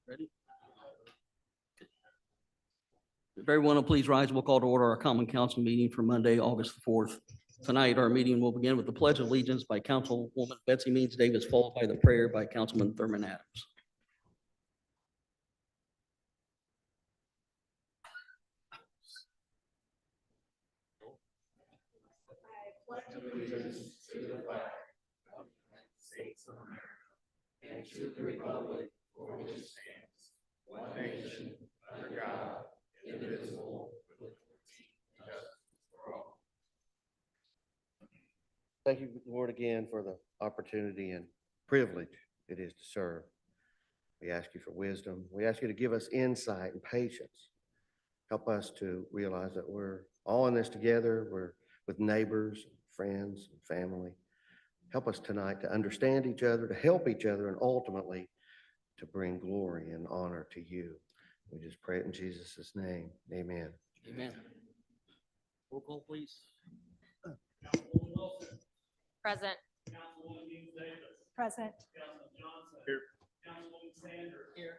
Ready? If everyone will please rise, we'll call to order our common council meeting for Monday, August the 4th. Tonight, our meeting will begin with the Pledge of Allegiance by Councilwoman Betsy Means Davis, followed by the prayer by Councilman Thurman Adams. Pledge allegiance to the flag of the United States of America and to the republic for which it stands, one nation, under God, indivisible, with liberty and justice for all. Thank you, Lord, again for the opportunity and privilege it is to serve. We ask you for wisdom. We ask you to give us insight and patience. Help us to realize that we're all in this together. We're with neighbors, friends, and family. Help us tonight to understand each other, to help each other, and ultimately to bring glory and honor to you. We just pray it in Jesus' name. Amen. Amen. Roll call, please. Councilwoman Wilson. Present. Councilwoman Means Davis. Present. Councilman Johnson. Here. Councilwoman Sanders. Here.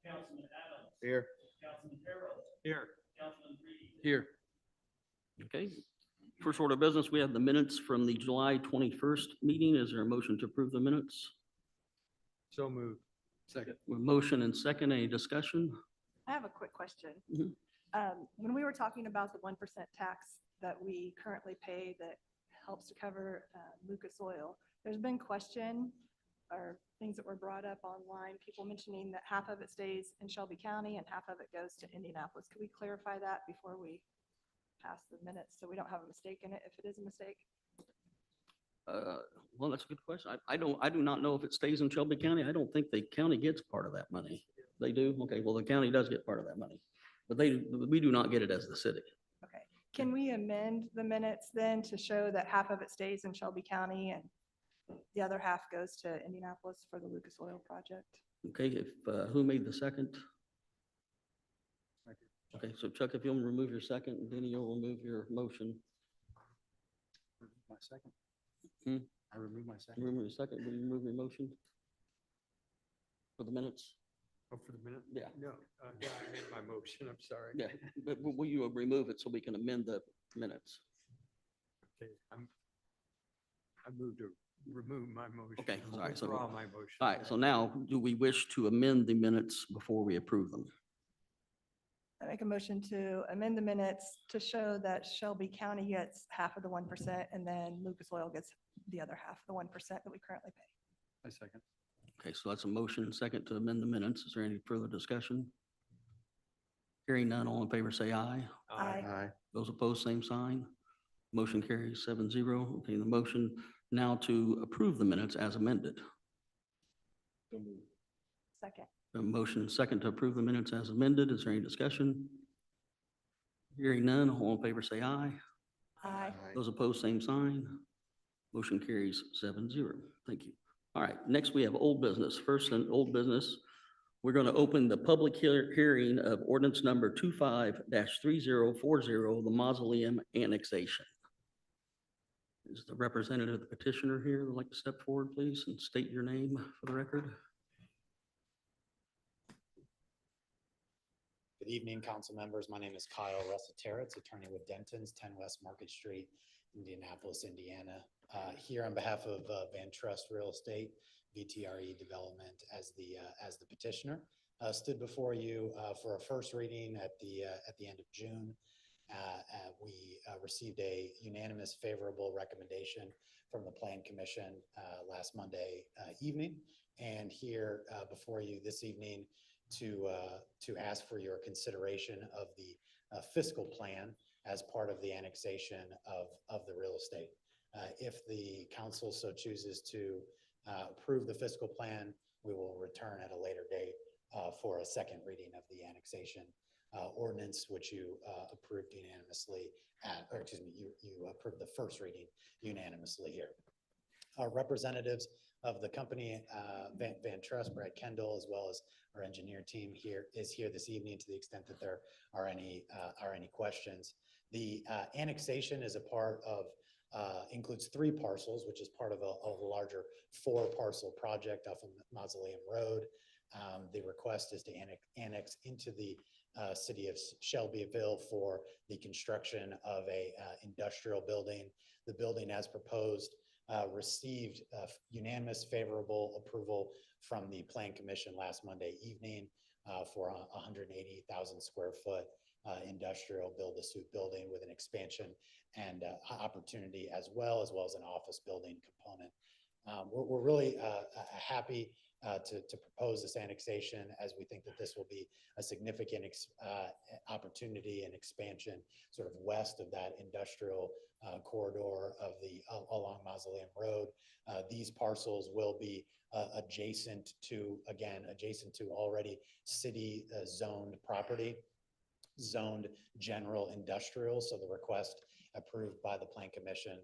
Councilman Adams. Here. Councilman Harrell. Here. Councilman Reed. Here. Okay. First order of business, we have the minutes from the July 21st meeting. Is there a motion to approve the minutes? So moved. Second. With motion and second, any discussion? I have a quick question. Mhm. When we were talking about the 1% tax that we currently pay that helps to cover Lucas Oil, there's been question or things that were brought up online, people mentioning that half of it stays in Shelby County and half of it goes to Indianapolis. Could we clarify that before we pass the minutes so we don't have a mistake in it if it is a mistake? Well, that's a good question. I do not know if it stays in Shelby County. I don't think the county gets part of that money. They do? Okay, well, the county does get part of that money, but we do not get it as the city. Okay. Can we amend the minutes then to show that half of it stays in Shelby County and the other half goes to Indianapolis for the Lucas Oil project? Okay, who made the second? Okay, so Chuck, if you'll remove your second, and Denny, you'll remove your motion. My second. Hmm? I removed my second. Remove your second, will you remove your motion? For the minutes? Oh, for the minute? Yeah. No, yeah, I made my motion. I'm sorry. Yeah, but will you remove it so we can amend the minutes? Okay, I moved to remove my motion. Okay, all right, so- Withdraw my motion. All right, so now, do we wish to amend the minutes before we approve them? I make a motion to amend the minutes to show that Shelby County gets half of the 1% and then Lucas Oil gets the other half, the 1% that we currently pay. I second. Okay, so that's a motion and second to amend the minutes. Is there any further discussion? Hearing none, all in favor say aye. Aye. Aye. Those opposed, same sign. Motion carries 7-0. Okay, the motion now to approve the minutes as amended. Second. A motion and second to approve the minutes as amended. Is there any discussion? Hearing none, all in favor say aye. Aye. Those opposed, same sign. Motion carries 7-0. Thank you. All right, next we have old business. First in old business, we're going to open the public hearing of ordinance number 25-3040, the mausoleum annexation. Is the representative of the petitioner here who would like to step forward, please, and state your name for the record? Good evening, council members. My name is Kyle Russateritz, attorney with Denton's, 10 West Market Street, Indianapolis, Indiana. Here on behalf of Van Trust Real Estate, VTRE Development, as the petitioner, stood before you for a first reading at the end of June. We received a unanimous favorable recommendation from the Plan Commission last Monday evening, and here before you this evening to ask for your consideration of the fiscal plan as part of the annexation of the real estate. If the council so chooses to approve the fiscal plan, we will return at a later date for a second reading of the annexation ordinance, which you approved unanimously you approved the first reading unanimously here. Our representatives of the company, Van Trust, Brad Kendall, as well as our engineer team is here this evening to the extent that there are any questions. The annexation is a part of, includes 3 parcels, which is part of a larger 4-parcel project off of Mausoleum Road. The request is to annex into the city of Shelbyville for the construction of a industrial building. The building as proposed received unanimous favorable approval from the Plan Commission last Monday evening for a 180,000 square foot industrial build-to-suit building with an expansion and opportunity as well as an office building component. We're really happy to propose this annexation, as we think that this will be a significant opportunity and expansion sort of west of that industrial corridor of along Mausoleum Road. These parcels will be adjacent to already city zoned property, zoned general industrial. So the request approved by the Plan Commission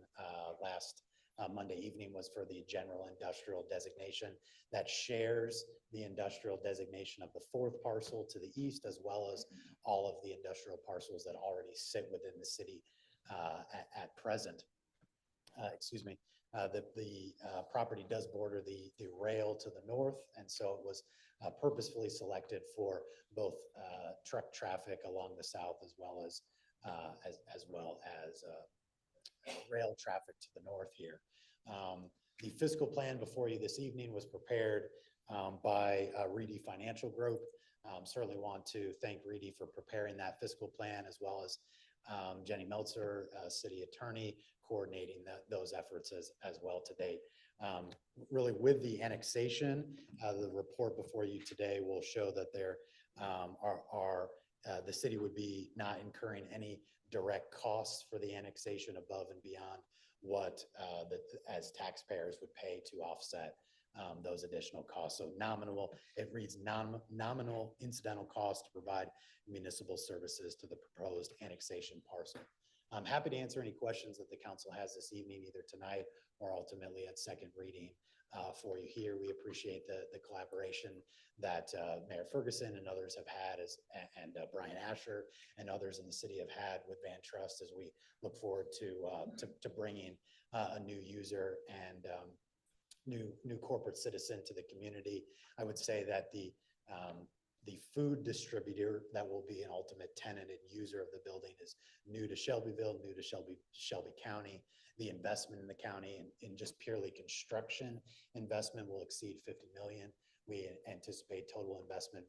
last Monday evening was for the general industrial designation that shares the industrial designation of the fourth parcel to the east, as well as all of the industrial parcels that already sit within the city at present. The property does border the rail to the north, and so it was purposefully selected for both truck traffic along the south as well as rail traffic to the north here. The fiscal plan before you this evening was prepared by Reedy Financial Group. Certainly want to thank Reedy for preparing that fiscal plan, as well as Jenny Meltzer, city attorney, coordinating those efforts as well to date. Really, with the annexation, the report before you today will show that there the city would be not incurring any direct costs for the annexation above and beyond what as taxpayers would pay to offset those additional costs. So it reads nominal incidental costs to provide municipal services to the proposed annexation parcel. I'm happy to answer any questions that the council has this evening, either tonight or ultimately at second reading for you here. We appreciate the collaboration that Mayor Ferguson and others have had, and Brian Asher and others in the city have had with Van Trust, as we look forward to bringing a new user and new corporate citizen to the community. I would say that the food distributor that will be an ultimate tenant and user of the building is new to Shelbyville, new to Shelby County. The investment in the county in just purely construction investment will exceed 50 million. We anticipate total investment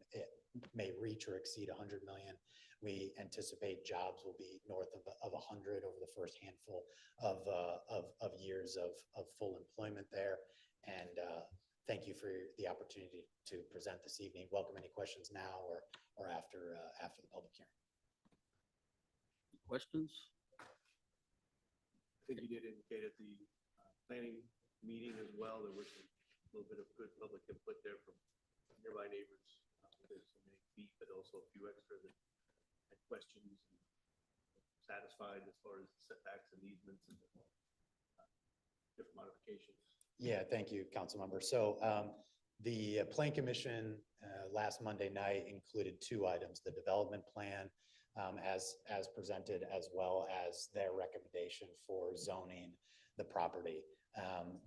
may reach or exceed 100 million. We anticipate jobs will be north of 100 over the first handful of years of full employment there. And thank you for the opportunity to present this evening. Welcome any questions now or after the public hearing. Questions? I think you did indicate at the planning meeting as well, there was a little bit of good public input there from nearby neighbors. There's so many feet, but also a few extra that had questions and satisfied as far as setbacks and easements and different modifications. Yeah, thank you, council member. So the Plan Commission last Monday night included two items: the development plan as presented, as well as their recommendation for zoning the property.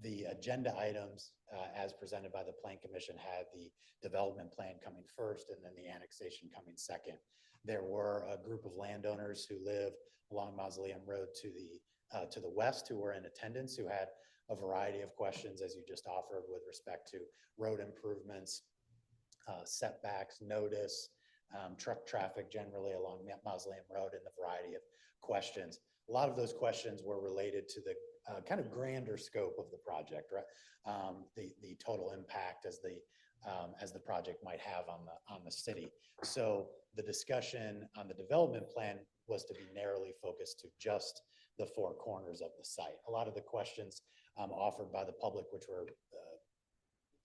The agenda items as presented by the Plan Commission had the development plan coming first and then the annexation coming second. There were a group of landowners who live along Mausoleum Road to the west who were in attendance, who had a variety of questions, as you just offered, with respect to road improvements, setbacks, notice, truck traffic generally along Mausoleum Road, and the variety of questions. A lot of those questions were related to the kind of grander scope of the project, right? The total impact as the project might have on the city. So the discussion on the development plan was to be narrowly focused to just the four corners of the site. A lot of the questions offered by the public, which were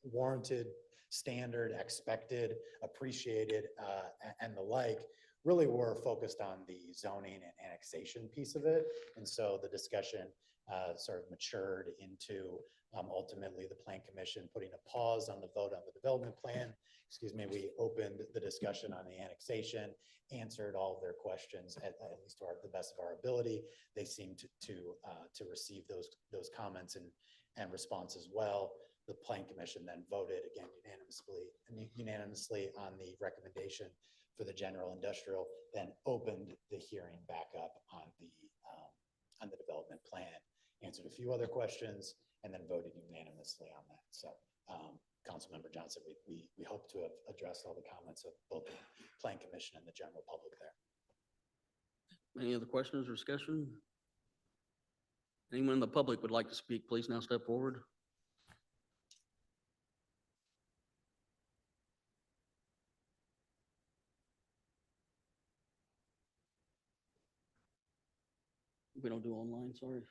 warranted, standard, expected, appreciated, and the like, really were focused on the zoning and annexation piece of it. And so the discussion sort of matured into ultimately the Plan Commission putting a pause on the vote on the development plan. We opened the discussion on the annexation, answered all of their questions at least to the best of our ability. They seemed to receive those comments and responses well. the Plan Commission then voted again unanimously on the recommendation for the general industrial, then opened the hearing back up on the development plan, answered a few other questions, and then voted unanimously on that. So, Councilmember Johnson, we hope to have addressed all the comments of both the Plan Commission and the general public there. Any other questions or discussion? Anyone in the public would like to speak, please now step forward. We don't do online, sorry.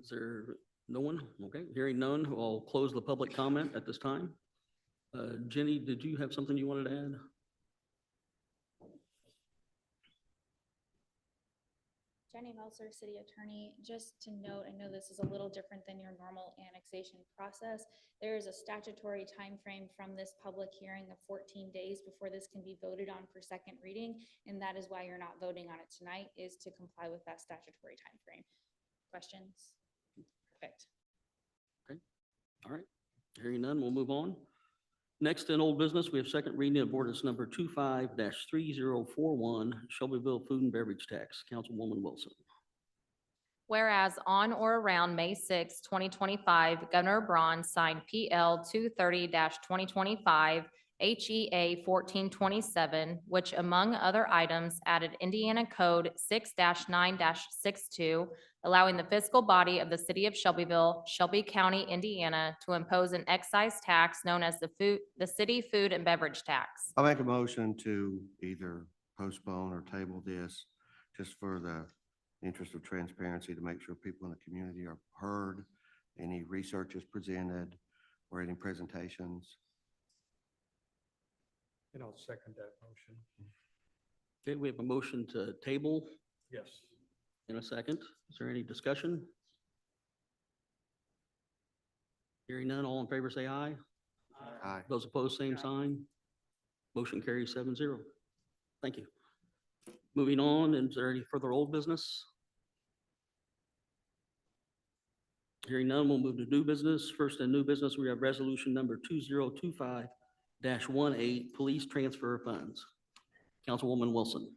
Is there no one? Okay, hearing none, I'll close the public comment at this time. Jenny, did you have something you wanted to add? Jenny Melser, City Attorney. Just to note, I know this is a little different than your normal annexation process. There is a statutory timeframe from this public hearing of 14 days before this can be voted on for second reading. And that is why you're not voting on it tonight, is to comply with that statutory timeframe. Questions? Perfect. All right, hearing none, we'll move on. Next in old business, we have second reading of ordinance number 25-3041, Shelbyville Food and Beverage Tax. Councilwoman Wilson. Whereas on or around May 6, 2025, Governor Braun signed PL 230-2025 HEA 1427, which among other items added Indiana Code 6-9-62, allowing the fiscal body of the city of Shelbyville, Shelby County, Indiana, to impose an excise tax known as the city food and beverage tax. I'll make a motion to either postpone or table this just for the interest of transparency, to make sure people in the community are heard, any research is presented, or any presentations. And I'll second that motion. Okay, we have a motion to table Yes. in a second. Is there any discussion? Hearing none, all in favor say aye. Aye. Those opposed, same sign. Motion carries 7-0. Thank you. Moving on, is there any further old business? Hearing none, we'll move to new business. First in new business, we have resolution number 2025-18, police transfer of funds. Councilwoman Wilson.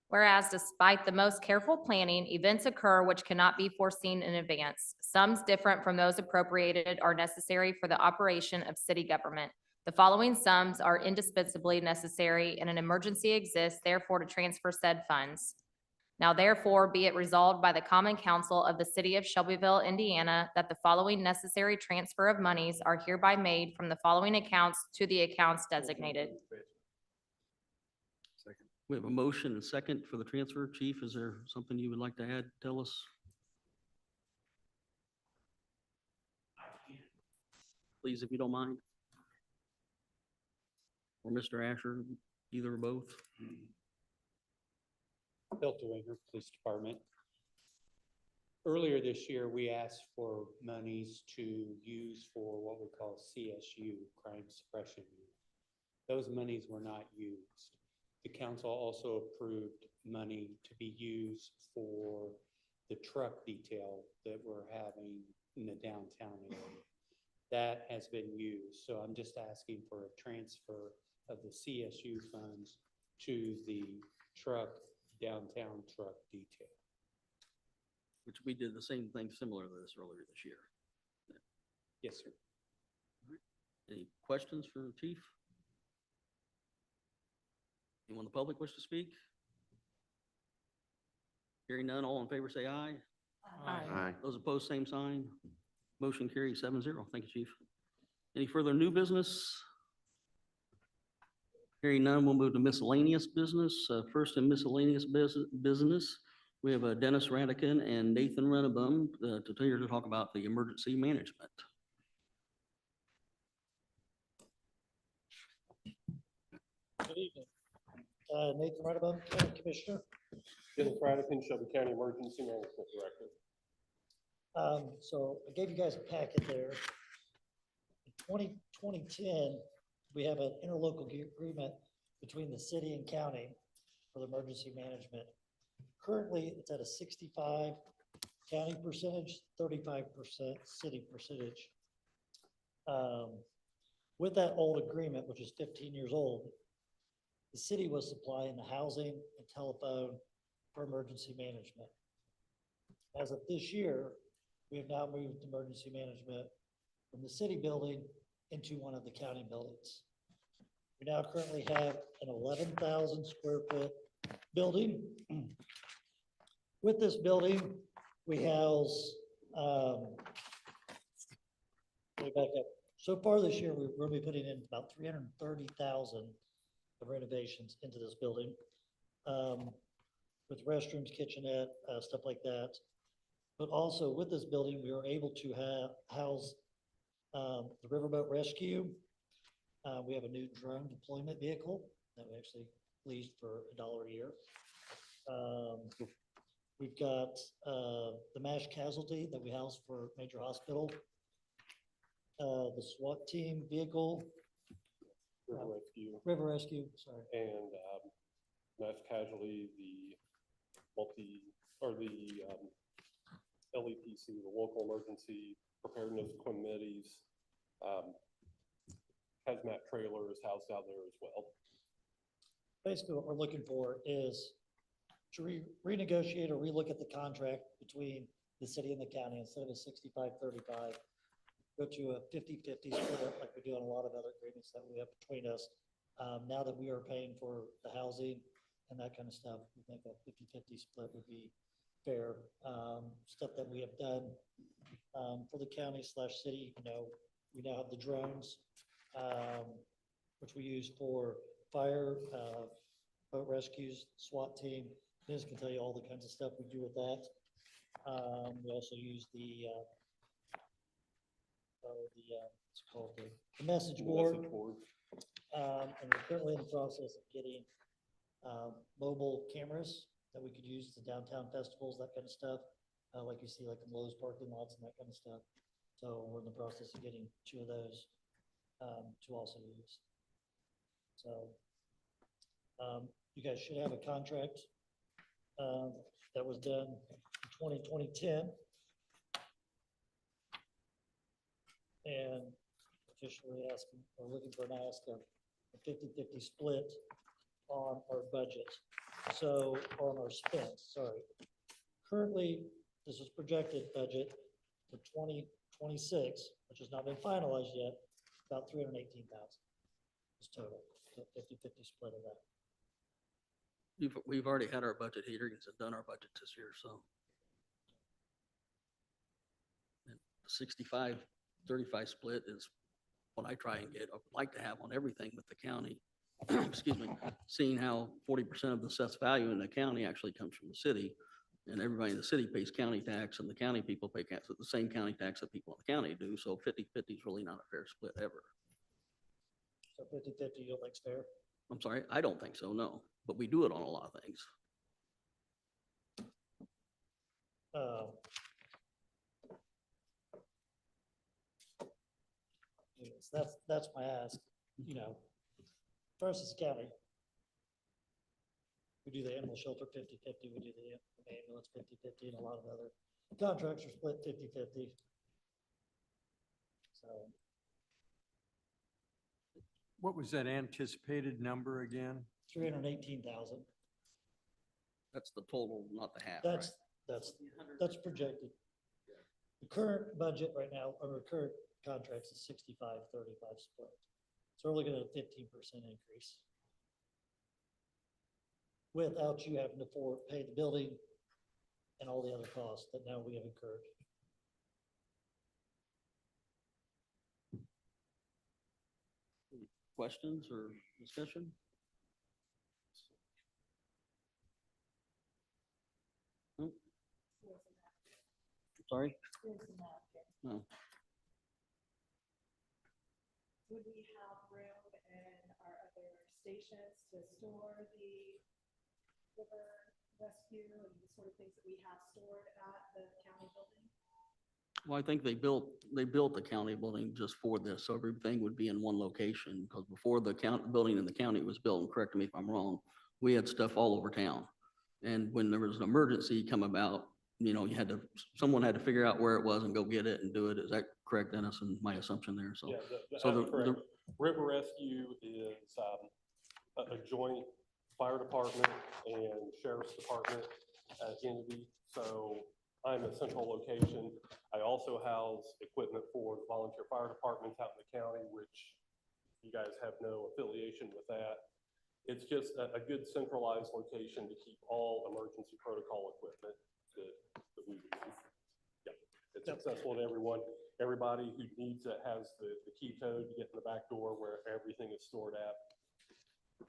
Whereas despite the most careful planning, events occur which cannot be foreseen in advance. Sums different from those appropriated are necessary for the operation of city government. The following sums are indispensably necessary and an emergency exists, therefore, to transfer said funds. Now therefore be it resolved by the Common Council of the City of Shelbyville, Indiana, that the following necessary transfer of monies are hereby made from the following accounts to the accounts designated. Second. We have a motion and second for the transfer. Chief, is there something you would like to add? Tell us. Please, if you don't mind. Or Mr. Asher, either or both. Bill DeWinger, Police Department. Earlier this year, we asked for monies to use for what we call CSU, Crime Suppression Unit. Those monies were not used. The council also approved money to be used for the truck detail that we're having in the downtown area. That has been used, so I'm just asking for a transfer of the CSU funds to the downtown truck detail. Which we did the same thing similar to this earlier this year. Yes, sir. Any questions for the chief? Anyone in the public wish to speak? Hearing none, all in favor say aye. Aye. Those opposed, same sign. Motion carries 7-0. Thank you, chief. Any further new business? Hearing none, we'll move to miscellaneous business. First in miscellaneous business, we have Dennis Radican and Nathan Rennebaum to talk about the emergency management. Good evening. Nathan Rennebaum, County Commissioner. Dennis Radican, Shelby County Emergency Management Director. So I gave you guys a packet there. In 2010, we have an interlocal agreement between the city and county for the emergency management. Currently, it's at a 65 county percentage, 35% city percentage. With that old agreement, which is 15 years old, the city was supplying the housing and telephone for emergency management. As of this year, we have now moved emergency management from the city building into one of the county buildings. We now currently have an 11,000 square foot building. With this building, we house, let me back up. So far this year, we're going to be putting in about 330,000 of renovations into this building. With restrooms, kitchenette, stuff like that. But also with this building, we were able to house the Riverboat Rescue. We have a new drone deployment vehicle that we actually leased for $1 a year. We've got the MASH casualty that we house for Major Hospital. The SWAT team vehicle, River Rescue River Rescue, sorry. and mass casualty, the LEPC, the Local Emergency Preparedness Committees, hazmat trailer is housed out there as well. Basically, what we're looking for is to renegotiate or relook at the contract between the city and the county instead of a 65-35. Go to a 50-50 split like we do on a lot of other agreements that we have between us. Now that we are paying for the housing and that kind of stuff, we think a 50-50 split would be fair. Stuff that we have done for the county / city, we now have the drones, which we use for fire, boat rescues, SWAT team. Liz can tell you all the kinds of stuff we do with that. We also use the what's it called, the message board. And we're currently in the process of getting mobile cameras that we could use to downtown festivals, that kind of stuff. Like you see like in Lowe's parking lots and that kind of stuff. So we're in the process of getting 2 of those to also use. So you guys should have a contract that was done in 2010. And officially asking, or looking for an ask of a 50-50 split on our budget. So on our spend, sorry. Currently, this is projected budget for 2026, which has not been finalized yet, about 318,000 is total, so 50-50 split of that. We've already had our budget hearings and done our budget this year, so. And 65-35 split is what I try and get, I would like to have on everything with the county. Excuse me, seeing how 40% of the assessed value in the county actually comes from the city. And everybody in the city pays county tax and the county people pay the same county tax that people in the county do. So 50-50 is really not a fair split ever. So 50-50 you don't think's fair? I'm sorry, I don't think so, no, but we do it on a lot of things. Yes, that's my ask, Francis County. We do the animal shelter 50-50, we do the ambulance 50-50, and a lot of other contracts are split 50-50. So What was that anticipated number again? 318,000, That's the total, not the half, right? that's projected. The current budget right now, or current contracts is 65-35 split. So we're looking at a 15% increase. Without you having to pay the building and all the other costs that now we have incurred. Questions or discussion? No? Sorry? No. Would we have room in our other stations to store the river rescue and the sort of things that we have stored at the county building? Well, I think they built the county building just for this, so everything would be in one location, because before the building in the county was built, and correct me if I'm wrong, we had stuff all over town. And when there was an emergency come about, you know, someone had to figure out where it was and go get it and do it. Is that correct, Dennis? And my assumption there, so. Yeah, So that's the- correct. River Rescue is a joint fire department and sheriff's department entity. So I'm a central location. I also house equipment for the volunteer fire departments out in the county, which you guys have no affiliation with that. It's just a good centralized location to keep all emergency protocol equipment that we use. Yeah, it's accessible to everyone. Everybody who needs it has the key code to get in the back door where everything is stored at.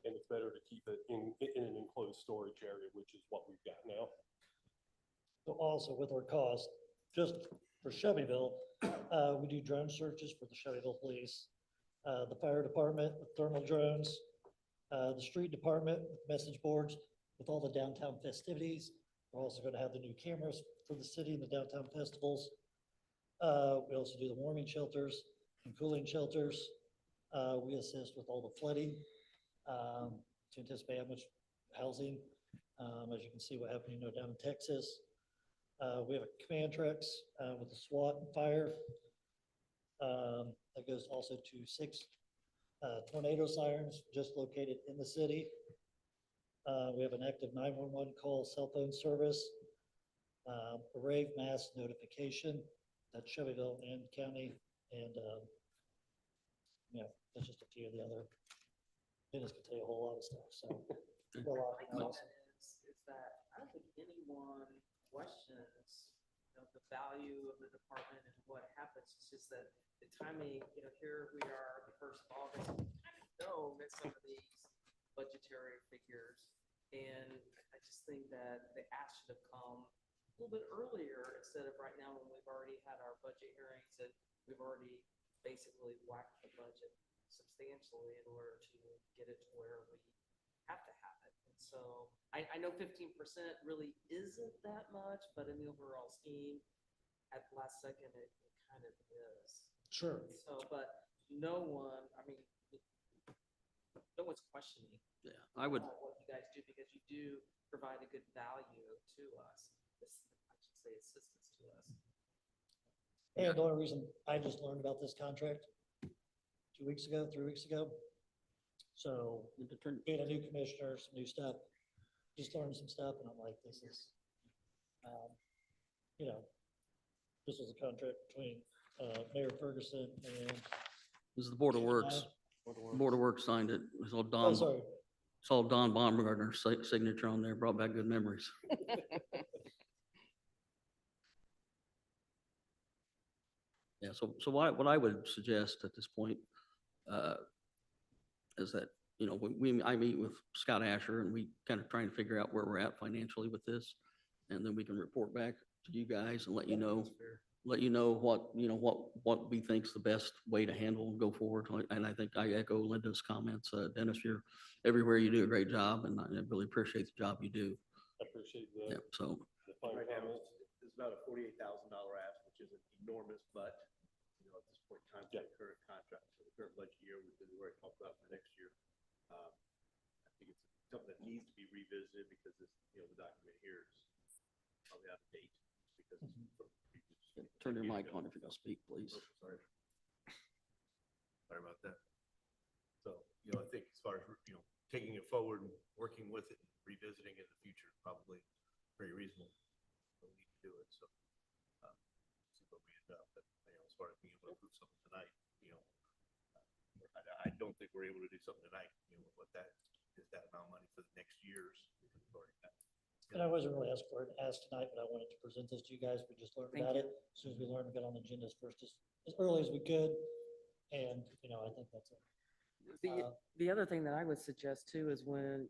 And it's better to keep it in an enclosed storage area, which is what we've got now. So also with our cost, just for Shelbyville, we do drone searches for the Shelbyville Police, the fire department with thermal drones, the street department with message boards with all the downtown festivities. We're also going to have the new cameras for the city and the downtown festivals. We also do the warming shelters and cooling shelters. We assist with all the flooding to anticipate how much housing. As you can see what happened, down in Texas. We have a command trucks with the SWAT and fire. That goes also to 6 tornado sirens just located in the city. We have an active 911 call cell phone service, a rave mass notification, that's Shelbyville and county, and that's just a few of the other. Dennis can tell you a whole lot of stuff, so. a lot, My question is that I don't think anyone questions, the value of the department and what happens. It's just that the timing, here we are, the 1st of August, we kind of know that some of these budgetary figures. And I just think that the ask should have come a little bit earlier instead of right now when we've already had our budget hearings and we've already basically whacked the budget substantially in order to get it to where we have to have it. And so I know 15% really isn't that much, but in the overall scheme, at the last second, it kind of is. Sure. So, but no one's questioning Yeah, I would, what you guys do because you do provide a good value to us. I should say assistance to us. And the only reason I just learned about this contract 3 weeks ago. So being a new commissioner, some new stuff, just learned some stuff and I'm like, this is, this was a contract between Mayor Ferguson and. this is the Board of Works. Board of Works signed it. It's all Don, sorry. saw Don Baumgartner's signature on there, brought back good memories. Yeah, so what I would suggest at this point is that, I meet with Scott Asher and we kind of trying to figure out where we're at financially with this. And then we can report back to you guys and let you know what we think's the best way to handle and go forward. And I think I echo Linda's comments. Dennis, you're everywhere. You do a great job and I really appreciate the job you do. I appreciate Yeah, so. the fine Right now, comments. it's about a $48,000 ask, which isn't enormous, but, at this point in time, for the current contract, for the current budget year, we've already talked about for next year. I think it's something that needs to be revisited because this, the document here is probably out of date because it's from previous. Turn your mic on if you're gonna speak, please. Oh, sorry. Sorry about that. So, I think as far as, taking it forward and working with it, and revisiting it in the future, is probably very reasonable. We need to do it, so, see what we end up, but, as far as being able to approve something tonight, I don't think we're able to do something tonight, what that is, that amount of money for the next year's. And I wasn't really asked for it, asked tonight, but I wanted to present this to you guys. We just learned about it. As soon as we learned, we got on the agendas first as early as we could. And, I think that's it. The other thing that I would suggest too is when,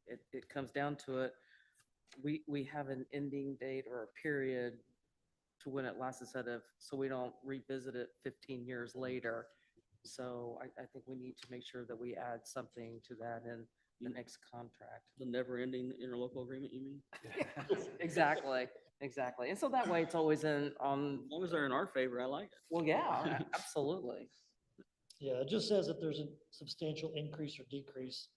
it comes down to it, we have an ending date or a period to when it lasts instead of, so we don't revisit it 15 years later. So I think we need to make sure that we add something to that in the next contract. The never-ending interlocal agreement, you mean? Exactly. And so that way it's always As long as they're in our favor, I like it. well, yeah, absolutely. Yeah, it just says if there's a substantial increase or decrease,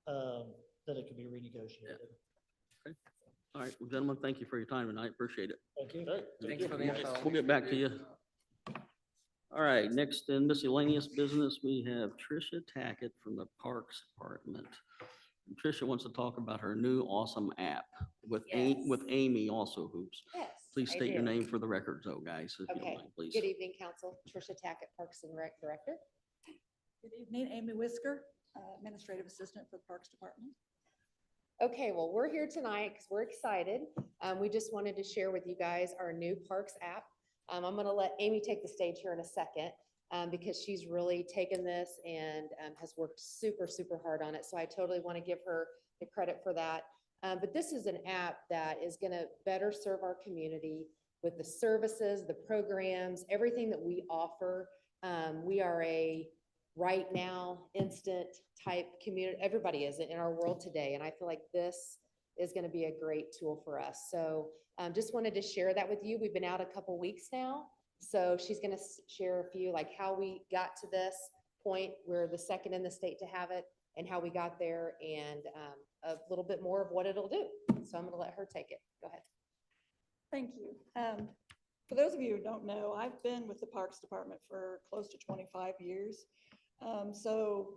then it can be renegotiated. All right, well, gentlemen, thank you for your time tonight. Appreciate it. Thank you. Thanks for the info. We'll get back to you. All right, next in miscellaneous business, we have Tricia Tackett from the Parks Department. Tricia wants to talk about her new awesome app with Yes. with Amy also Hoops. Yes. Please I state your do. name for the records, though, guys, if you don't Okay. mind, please. Good evening, Council. Tricia Tackett, Parks and Rec Director. Good evening, Amy Whisker, Administrative Assistant for the Parks Department. Okay, well, we're here tonight because we're excited. We just wanted to share with you guys our new Parks app. I'm going to let Amy take the stage here in a second because she's really taken this and has worked super, super hard on it. So I totally want to give her the credit for that. But this is an app that is going to better serve our community with the services, the programs, everything that we offer. We are a right now instant type community. Everybody is in our world today. And I feel like this is going to be a great tool for us. So just wanted to share that with you. We've been out a couple weeks now. So she's going to share a few, like how we got to this point. We're the second in the state to have it and how we got there and a little bit more of what it'll do. So I'm going to let her take it. Go ahead. Thank you. For those of you who don't know, I've been with the Parks Department for close to 25 years. So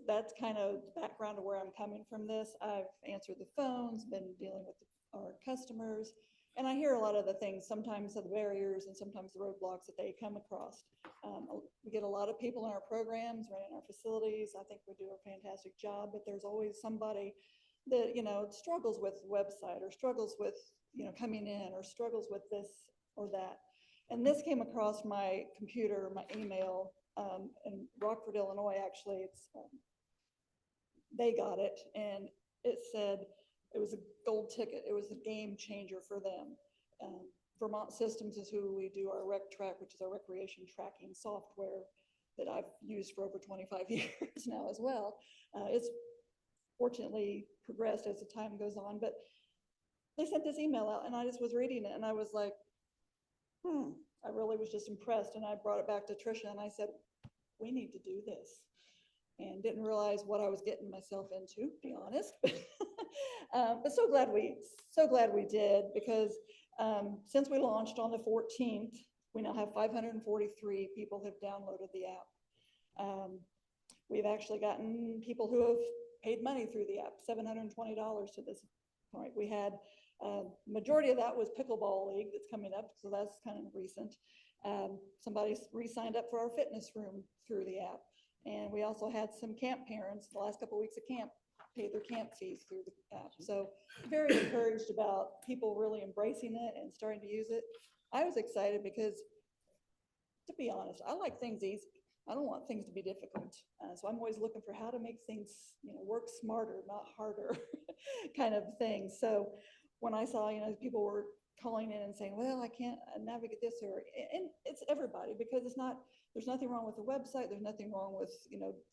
that's kind of the background of where I'm coming from this. I've answered the phones, been dealing with our customers, and I hear a lot of the things, sometimes the barriers and sometimes the roadblocks that they come across. We get a lot of people in our programs, running our facilities. I think we do a fantastic job, but there's always somebody that, struggles with the website or struggles with, coming in or struggles with this or that. And this came across my computer, my email, in Rockford, Illinois, actually, they got it and it said it was a gold ticket. It was a game changer for them. Vermont Systems is who we do our Rec Track, which is our recreation tracking software that I've used for over 25 years now as well. It's fortunately progressed as the time goes on, but they sent this email out and I just was reading it and I was like, I really was just impressed. And I brought it back to Tricia and I said, we need to do this. And didn't realize what I was getting myself into, to be honest. But so glad we did because since we launched on the 14th, we now have 543 people have downloaded the app. We've actually gotten people who have paid money through the app, $720 to this point. We had majority of that was Pickleball League that's coming up, so that's kind of recent. Somebody re-signed up for our fitness room through the app. And we also had some camp parents, the last couple of weeks of camp, pay their camp fees through the app. So very encouraged about people really embracing it and starting to use it. I was excited because, to be honest, I like things easy. I don't want things to be difficult. So I'm always looking for how to make things, work smarter, not harder kind of thing. So when I saw, people were calling in and saying, well, I can't navigate this, and it's everybody, because there's nothing wrong with the website. There's nothing wrong with,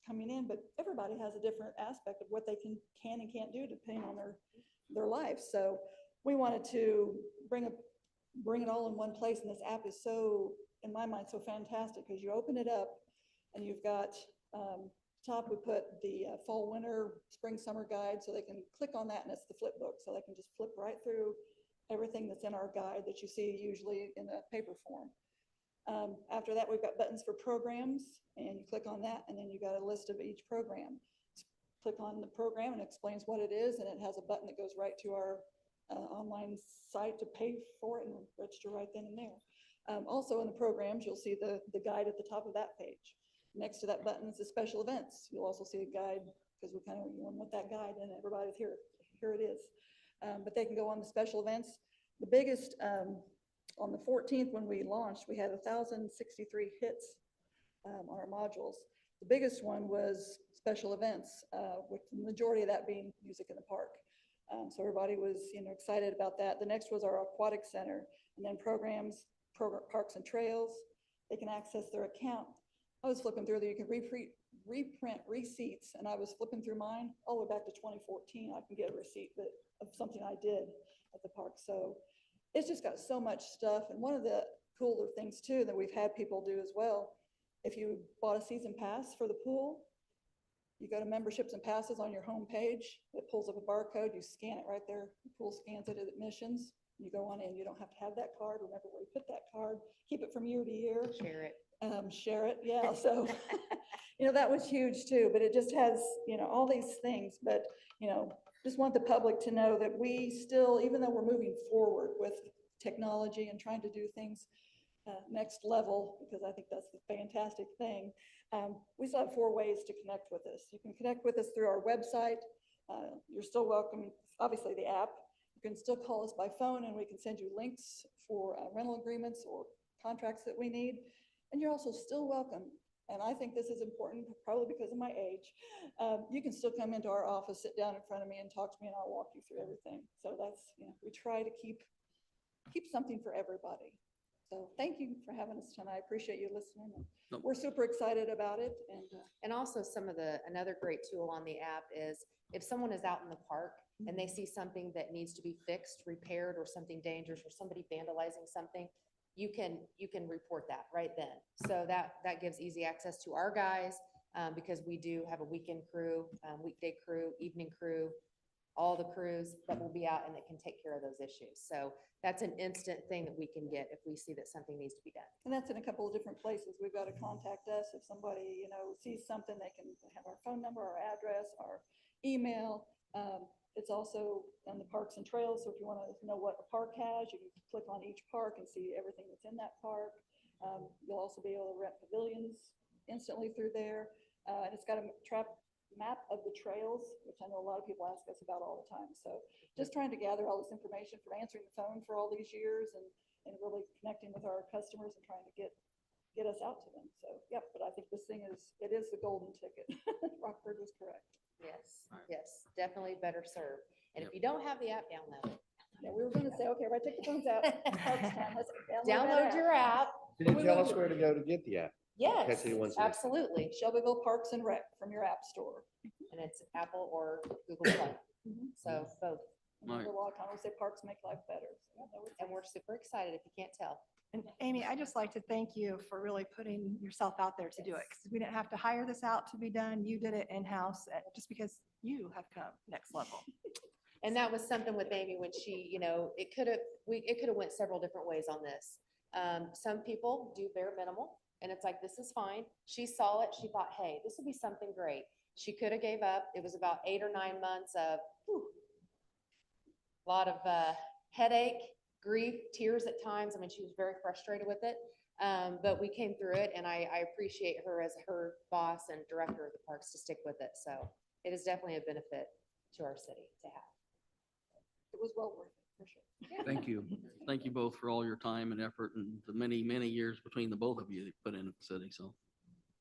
coming in, but everybody has a different aspect of what they can and can't do depending on their life. So we wanted to bring it all in one place. And this app is so, in my mind, so fantastic because you open it up and you've got, top, we put the fall, winter, spring, summer guide. So they can click on that and it's the flip book. So they can just flip right through everything that's in our guide that you see usually in a paper form. After that, we've got buttons for programs and you click on that and then you got a list of each program. Click on the program and it explains what it is and it has a button that goes right to our online site to pay for it and register right then and there. Also in the programs, you'll see the guide at the top of that page. Next to that button is the special events. You'll also see a guide because we kind of want that guide and everybody's here it is. But they can go on the special events. The biggest, on the 14th when we launched, we had 1,063 hits on our modules. The biggest one was special events, with the majority of that being music in the park. So everybody was excited about that. The next was our aquatic center, and then programs, parks and trails. They can access their account. I was flipping through there. You can reprint receipts, and I was flipping through mine all the way back to 2014. I can get a receipt of something I did at the park. So it's just got so much stuff. And one of the cooler things too that we've had people do as well, if you bought a season pass for the pool, You go to memberships and passes on your homepage, it pulls up a barcode, you scan it right there, the pool scans it at admissions. You go on in, you don't have to have that card, remember where you put that card, keep it from year to year. Share it. Share it, yeah, so, that was huge too, but it just has, all these things, but, just want the public to know that we still, even though we're moving forward with technology and trying to do things next level, because I think that's the fantastic thing, we still have 4 ways to connect with us. You can connect with us through our website. You're still welcome, obviously the app. You can still call us by phone and we can send you links for rental agreements or contracts that we need. And you're also still welcome, and I think this is important, probably because of my age, you can still come into our office, sit down in front of me and talk to me, and I'll walk you through everything. So that's, we try to keep something for everybody. So thank you for having us tonight. I appreciate you listening. Nope. We're super excited about it. And also another great tool on the app is if someone is out in the park and they see something that needs to be fixed, repaired, or something dangerous, or somebody vandalizing something, you can report that right then. So that gives easy access to our guys, because we do have a weekend crew, weekday crew, evening crew, all the crews that will be out and that can take care of those issues. So that's an instant thing that we can get if we see that something needs to be done. And that's in a couple of different places. We've got to contact us. If somebody, sees something, they can have our phone number, our address, our email. It's also on the Parks and Trails. So if you want to know what a park has, you can click on each park and see everything that's in that park. You'll also be able to rent pavilions instantly through there. And it's got a map of the trails, which I know a lot of people ask us about all the time. So just trying to gather all this information from answering the phone for all these years and really connecting with our customers and trying to get us out to them. So, yep, but I think this thing is the golden ticket. Rockford was correct. Yes, yes, definitely better served. And if you don't have the app, download it. Yeah, we were gonna say, okay, right, take the phones out. Parks time, let's Download that your app. Can you tell us where to go to get the app? Yes, case anyone wants to- absolutely. Shelbyville Parks and Rec from your app store. And it's Apple or Google Play. So both. Right. A lot of times we say parks make life better. So, And we're super excited if you can't tell. And Amy, I just like to thank you for really putting yourself out there to do it, because we didn't have to hire this out to be done. You did it in-house, just because you have come next level. And that was something with Amy when she, it could have went several different ways on this. Some people do bare minimal and it's like, this is fine. She saw it. She thought, hey, this would be something great. She could have gave up. It was about 8 or 9 months of a lot of headache, grief, tears at times. I mean, she was very frustrated with it. But we came through it, and I appreciate her as her boss and director of the parks to stick with it. So it is definitely a benefit to our city to have. it was well worth it, for sure. Thank you. Thank you both for all your time and effort and the many, many years between the both of you that put in at the city. So.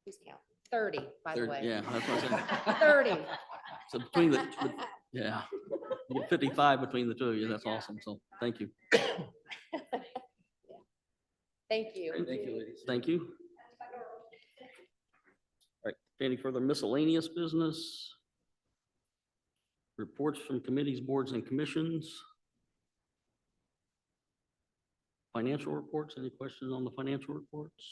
Please count. 30, by the way. Yeah, that's what I said. 30. So between yeah, you get 55 between the two of you. That's awesome. So thank you. Thank you. Thank you, ladies. Thank you. All right, any further miscellaneous business? Reports from committees, boards, and commissions? Financial reports, any questions on the financial reports?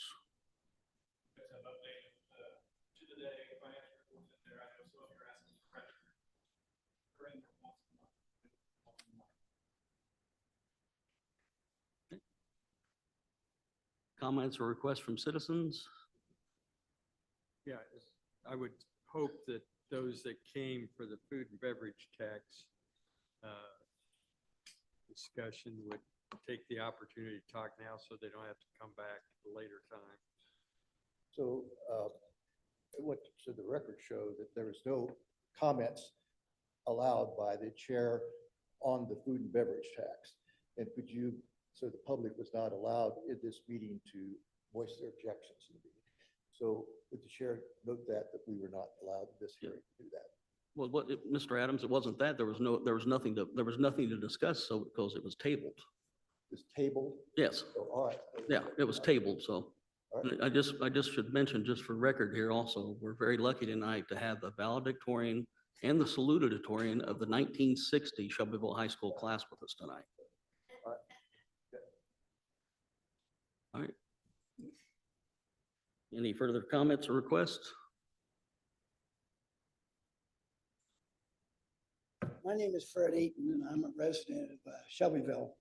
Comments or requests from citizens? Yeah, I would hope that those that came for the food and beverage tax discussion would take the opportunity to talk now so they don't have to come back at a later time. So so the record show that there was no comments allowed by the chair on the food and beverage tax. And so the public was not allowed in this meeting to voice their objections to the meeting. So would the chair note that we were not allowed in this hearing to do that? Well, Mr. Adams, it wasn't that. There was nothing to discuss. So because it was tabled. It was tabled? Yes. So, all right. Yeah, it was tabled. So All right. I just should mention, just for record here also, we're very lucky tonight to have the valedictorian and the salutatorian of the 1960 Shelbyville High School class with us tonight. All right. Any further comments or requests? My name is Fred Eaton, and I'm a resident of Shelbyville.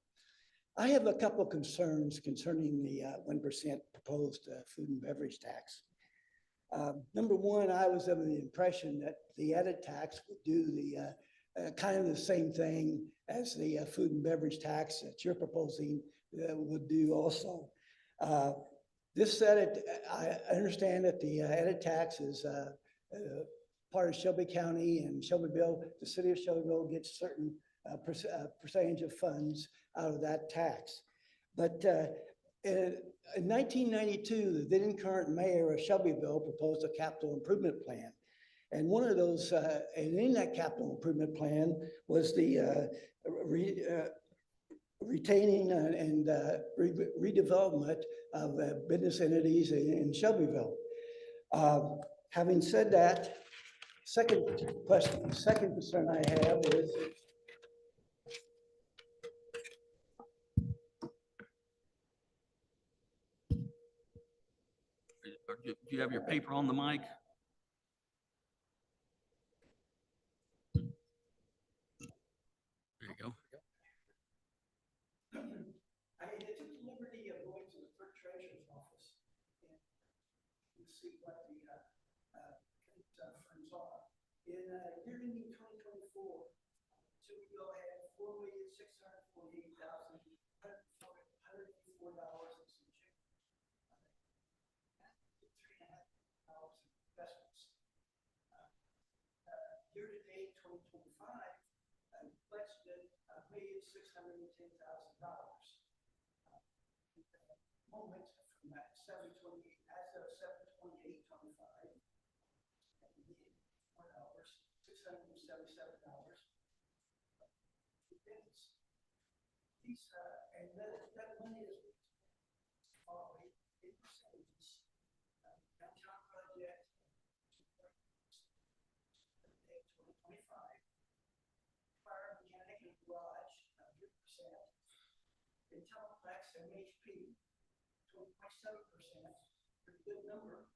I have a couple of concerns concerning the 1% proposed food and beverage tax. Number one, I was of the impression that the edit tax would do the kind of the same thing as the food and beverage tax that you're proposing would do also. This edit, I understand that the edit tax is part of Shelby County and Shelbyville. The city of Shelbyville gets certain percentage of funds out of that tax. But in 1992, the then current mayor of Shelbyville proposed a capital improvement plan. And one of those, and in that capital improvement plan was the retaining and redevelopment of business entities in Shelbyville. Having said that, second concern I have is Do you have your paper on the mic? There you go. I took the liberty of going to the clerk treasurer's office and see what the funds are. In year ending 2024, so we go ahead $4,648,154 and some change. $3.5 in investments. Year to date 2025, budgeted $1,610,000. Moment from that 7/28, as of 7/28/25, $677. These, and that money is in percentages. Downtown project, 2025. Fire mechanic and garage, 100%. Intelleplex MHP, 20.7%, pretty good number.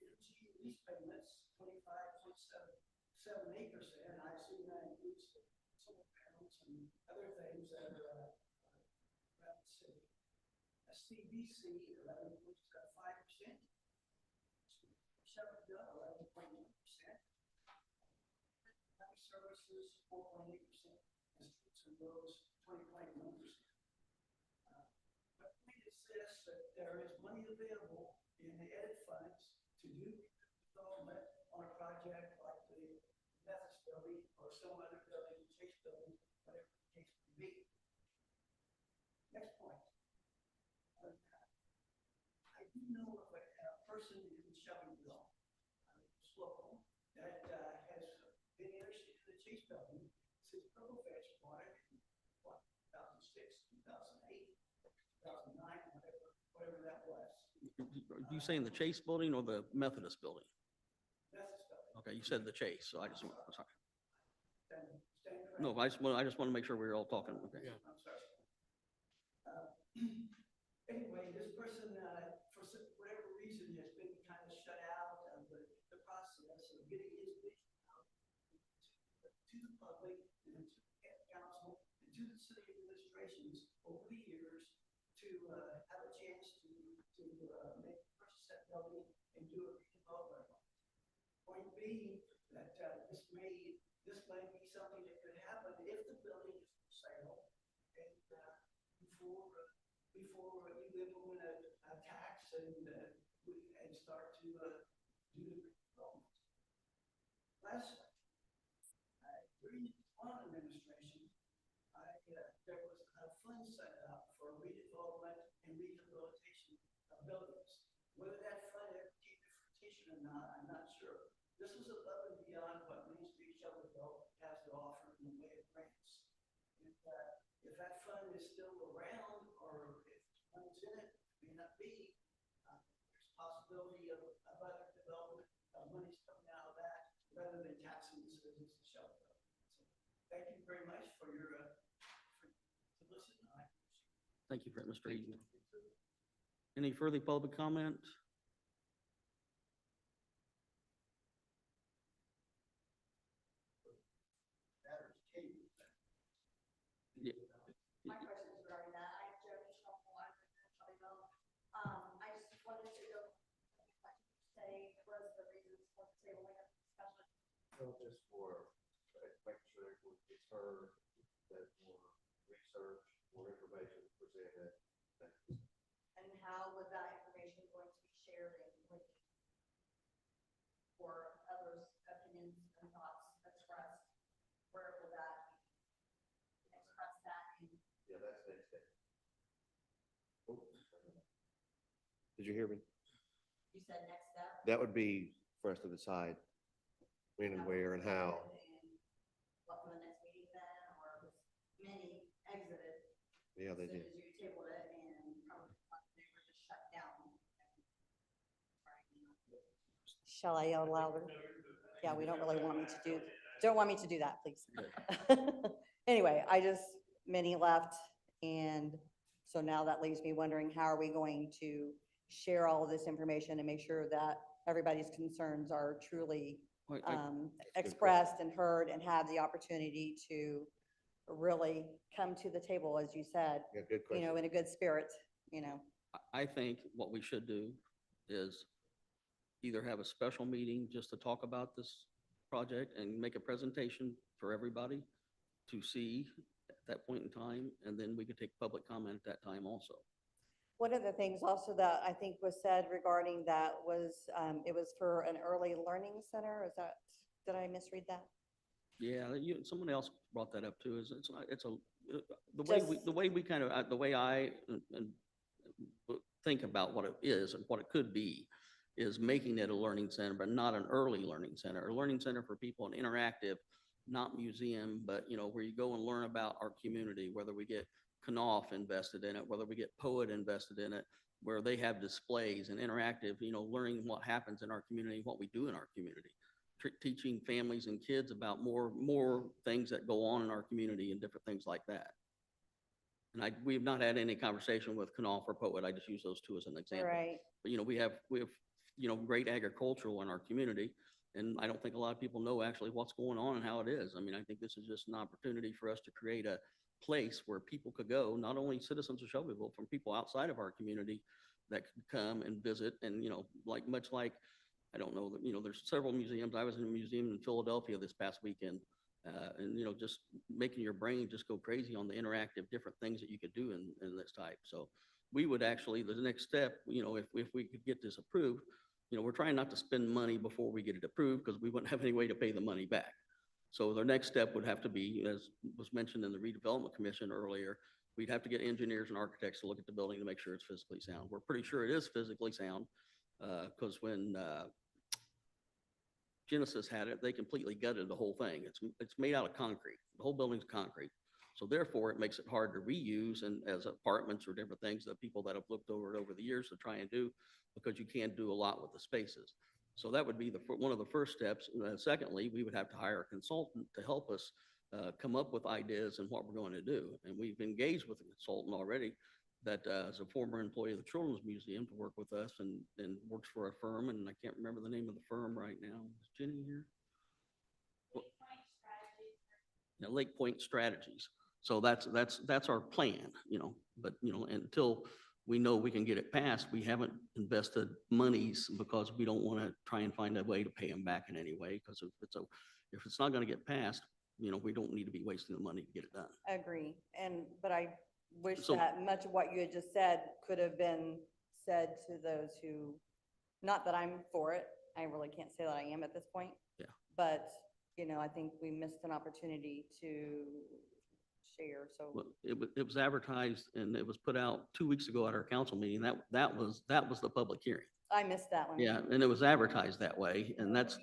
Energy lease payments, 25.78%. I assume that includes solar panels and other things that are around the city. CBC, 11.5%. Shelbyville, 11.1%. Services, 4.8%. And streets and roads, 20.1%. But we insist that there is money available in the edit funds to do development on a project like the Methodist building or some other building, Chase building, whatever the case may be. Next point. I do know of a person in Shelbyville, it's local, that has been interested in the Chase building since Purple Fetch bought it in, what, 2006, 2008, 2009, whatever that was. Are you saying the Chase building or the Methodist building? Methodist building. Okay, you said the Chase, so I just want, sorry. Stand corrected. No, I just want to make sure we're all talking. Okay. I'm sorry. Anyway, this person, for whatever reason, has been kind of shut out of the process of getting his vision out to the public and to the council and to the city administrations over the years to have a chance to purchase that building and do a redevelopment. Point being that this may be something that could happen if the building is for sale and before you implement a tax and start to do the redevelopment. Lastly, during the Swan administration, there was a fund set up for redevelopment and rehabilitation of buildings. Whether that fund ever came to fruition or not, I'm not sure. This was above and beyond what Main Street Shelbyville has to offer in the way of grants. And if that fund is still around, or if money's in it, may not be, there's a possibility of other development of money's coming out of that rather than taxing the citizens of Shelbyville. So thank you very much for your to listen. Thank you, Mr. Eaton. Any further public comment? So just for making sure everyone gets heard, that more research, more information presented. And how was that information going to be shared and linked? For others' opinions and thoughts expressed, where will that express that in? Yeah, that's next step. Did you hear me? You said next step? That would be for us to decide when and where and how. What, for the next meeting then, or was many exited? Yeah, they As soon did. as you tabled it and probably they were just shut down. Shall I yell louder? Yeah, we don't really want me to do, don't want me to do that, please. Anyway, many left, and so now that leaves me wondering, how are we going to share all of this information and make sure that everybody's concerns are truly expressed and heard and have the opportunity to really come to the table, as you said, Yeah, good you know, question. in a good spirit, you know. I think what we should do is either have a special meeting just to talk about this project and make a presentation for everybody to see at that point in time, and then we could take public comment at that time also. One of the things also that I think was said regarding that was, it was for an early learning center. Is that, did I misread that? Yeah, someone else brought that up too, is Just- the way we kind of, the way I think about what it is and what it could be is making it a learning center, but not an early learning center. A learning center for people, an interactive, not museum, but where you go and learn about our community, whether we get Knopf invested in it, whether we get Poet invested in it, where they have displays and interactive, learning what happens in our community, what we do in our community. Teaching families and kids about more things that go on in our community and different things like that. And we've not had any conversation with Knopf or Poet. I just use those two as an example. Right. But, we have great agricultural in our community. And I don't think a lot of people know actually what's going on and how it is. I mean, I think this is just an opportunity for us to create a place where people could go, not only citizens of Shelbyville, from people outside of our community that could come and visit and, much like, I don't know, there's several museums. I was in a museum in Philadelphia this past weekend. And, just making your brain just go crazy on the interactive different things that you could do in this type. So we would actually, the next step, if we could get this approved, we're trying not to spend money before we get it approved because we wouldn't have any way to pay the money back. So the next step would have to be, as was mentioned in the redevelopment commission earlier, we'd have to get engineers and architects to look at the building to make sure it's physically sound. We're pretty sure it is physically sound because when Genesis had it, they completely gutted the whole thing. It's made out of concrete. The whole building's concrete. So therefore, it makes it hard to reuse and as apartments or different things that people that have looked over it over the years to try and do, because you can't do a lot with the spaces. So that would be one of the first steps. Secondly, we would have to hire a consultant to help us come up with ideas and what we're going to do. And we've engaged with a consultant already that is a former employee of the Children's Museum to work with us and works for a firm. And I can't remember the name of the firm right now. Is Jenny here? Lake Point Strategies. So that's our plan, but, until we know we can get it passed, we haven't invested monies because we don't want to try and find a way to pay them back in any way. Because if it's not going to get passed, we don't need to be wasting the money to get it done. I agree. But I wish So- that much of what you had just said could have been said to those who, not that I'm for it. I really can't say that I am at this point. Yeah. But, I think we missed an opportunity to share, so. Well, it was advertised and it was put out 2 weeks ago at our council meeting. That was the public hearing. I missed that one. Yeah, and it was advertised that way. And that's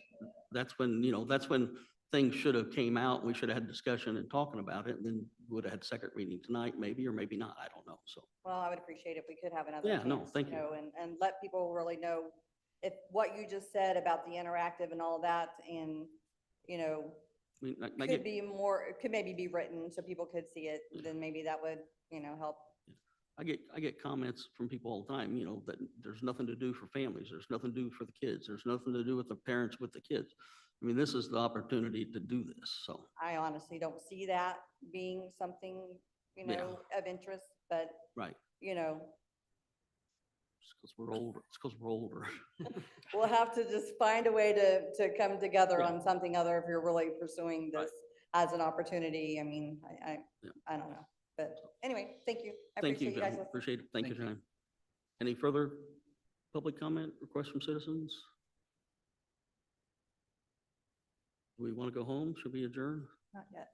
when things should have came out. We should have had discussion and talking about it, and then would have had second reading tonight, maybe, or maybe not. I don't know. So, Well, I would appreciate if we could have another Yeah, no, chance, thank you. and let people really know if what you just said about the interactive and all that, and, I mean, I could get, be more, it could maybe be written so people could see it, then maybe that would, help. I get comments from people all the time, that there's nothing to do for families. There's nothing to do for the kids. There's nothing to do with the parents with the kids. I mean, this is the opportunity to do this. So, I honestly don't see that being something, Yeah. of interest, but, right. It's because we're older. It's because we're older. We'll have to just find a way to come together Yeah. on something other if you're really pursuing Right. this as an opportunity. I mean, Yeah. I don't know. But anyway, thank you. I Thank you, appreciate you guys Jen. listening. Appreciate it. Thank you, Jen. Any further public comment, requests from citizens? Do we want to go home? Should we adjourn? Not yet.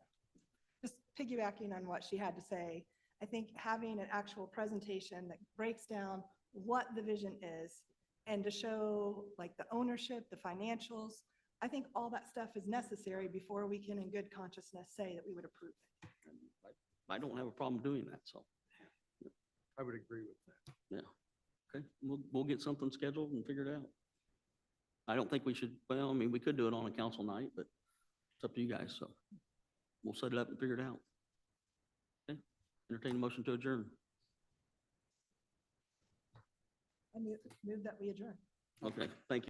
Just piggybacking on what she had to say, I think having an actual presentation that breaks down what the vision is and to show like the ownership, the financials, I think all that stuff is necessary before we can in good consciousness say that we would approve it. I don't have a problem doing that, so, I would agree with that. yeah. Okay, we'll get something scheduled and figured out. I don't think we should, well, I mean, we could do it on a council night, but it's up to you guys, so we'll set it up and figure it out. Okay, entertain a motion to adjourn. I move that we adjourn. Okay, thank you.